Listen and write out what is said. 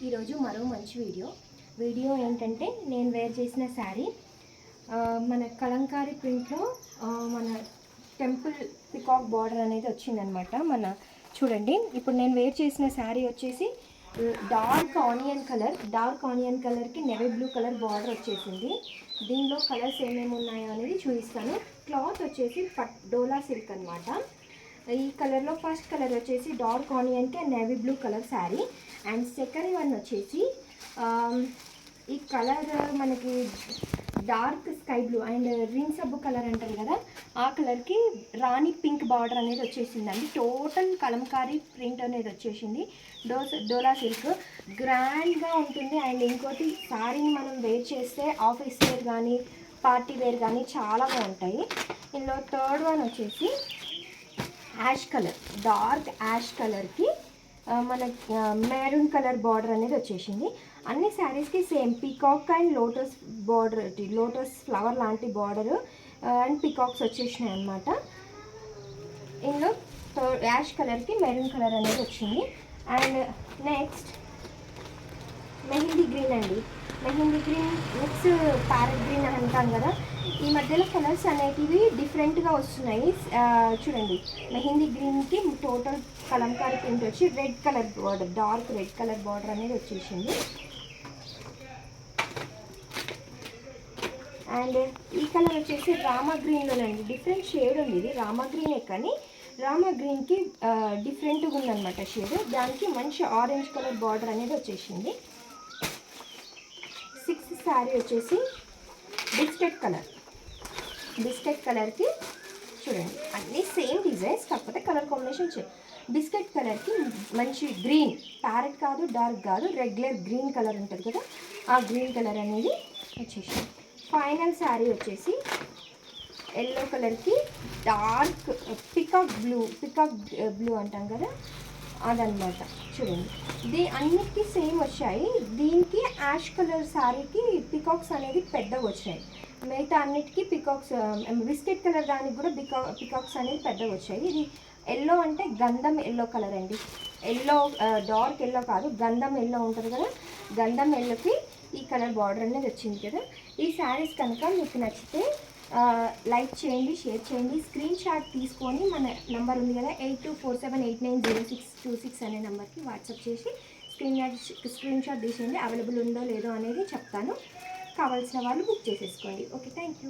ఈరోజు మరో మంచి వీడియో ఏంటంటే నేను వేర్ చేసిన శారీ మన కలంకారీ ప్రింట్లో మన టెంపుల్ పికాక్ బార్డర్ అనేది వచ్చిందనమాట. మన చూడండి, ఇప్పుడు నేను వేర్ చేసిన శారీ వచ్చేసి డార్క్ ఆనియన్ కలర్కి నెవీ బ్లూ కలర్ బార్డర్ వచ్చేసింది. దీనిలో కలర్స్ ఏమేమి ఉన్నాయో అనేది చూపిస్తాను. క్లాత్ వచ్చేసి డోలా సిల్క్ అనమాట. ఈ కలర్లో ఫస్ట్ కలర్ వచ్చేసి డార్క్ ఆనియన్కి navy blue colour sari. And second one వచ్చేసి ఈ కలర్ మనకి dark sky blue and Rin సబ్బు కలర్ అంటారు కదా, ఆ కలర్కి రాణి పింక్ బార్డర్ అనేది వచ్చేసిందండి. టోటల్ కలంకారీ ప్రింట్ అనేది వచ్చేసింది. డోలా సిల్క్ గ్రాండ్గా ఉంటుంది. అండ్ ఇంకోటి, శారీని మనం వేర్ చేస్తే ఆఫీస్ వేర్ కానీ పార్టీ వేర్ కానీ చాలా బాగుంటాయి. ఇందులో థర్డ్ వన్ వచ్చేసి యాష్ కలర్, డార్క్ యాష్ కలర్కి మన మెరూన్ కలర్ బార్డర్ అనేది వచ్చేసింది. అన్ని శారీస్కి same peacock and lotus border, lotus flower లాంటి బార్డర్ అండ్ పీకాక్స్ వచ్చేసినాయి అనమాట. ఇందులో యాష్ కలర్కి మెరూన్ కలర్ అనేది వచ్చింది. అండ్ నెక్స్ట్ మెహందీ గ్రీన్ అండి. Mehndi green mix parrot green అని అంటాం కదా, ఈ మధ్యలో కలర్స్ అనేటివి డిఫరెంట్గా వస్తున్నాయి. చూడండి, మెహందీ గ్రీన్కి టోటల్ కలంకారీ ప్రింట్ వచ్చి red colour border, dark red colour border అనేది వచ్చేసింది. అండ్ ఈ కలర్ వచ్చేసి రామా గ్రీన్లోనండి. డిఫరెంట్ షేడ్ ఉంది, ఇది రామా గ్రీనే కానీ రామా గ్రీన్కి డిఫరెంట్గా ఉందన్నమాట షేడ్. దానికి మంచి ఆరెంజ్ కలర్ బార్డర్ అనేది వచ్చేసింది. సిక్స్త్ శారీ వచ్చేసి బిస్కెట్ కలర్కి చూడండి, అన్నీ సేమ్ డిజైన్స్, కాకపోతే కలర్ కాంబినేషన్ బిస్కెట్ కలర్కి మంచి గ్రీన్, ప్యారెట్ కాదు, డార్క్ కాదు, రెగ్యులర్ గ్రీన్ కలర్ ఉంటుంది కదా, ఆ గ్రీన్ కలర్ అనేది వచ్చేసింది. ఫైనల్ శారీ వచ్చేసి ఎల్లో కలర్కి డార్క్ పికాక్ బ్లూ అంటాం కదా, అదనమాట. చూడండి, అన్నిటికీ సేమ్ వచ్చాయి. దీనికి యాష్ కలర్ శారీకి పికాక్స్ అనేది పెద్దగా వచ్చాయి. మిగతా అన్నిటికీ పికాక్స్, బిస్కెట్ కలర్ దానికి కూడా పికాక్స్ అనేది పెద్దగా వచ్చాయి. ఇది ఎల్లో అంటే గంధం ఎల్లో కలర్ అండి. ఎల్లో డార్క్ ఎల్లో కాదు, గంధం ఎల్లో ఉంటుంది కదా, గంధం ఎల్లోకి ఈ కలర్ బార్డర్ అనేది వచ్చింది కదా. ఈ శారీస్ కనుక మీకు నచ్చితే లైక్ చేయండి, షేర్ చేయండి. స్క్రీన్ షాట్ తీసుకొని మన నెంబర్ ఉంది కదా 8247890626 అనే నెంబర్కి వాట్సాప్ చేసి స్క్రీన్ షాట్ తీసేయండి. అవైలబుల్ ఉందో లేదో అనేది చెప్తాను. కావాల్సిన వాళ్ళు బుక్ చేసేసుకోండి. Okay, thank you.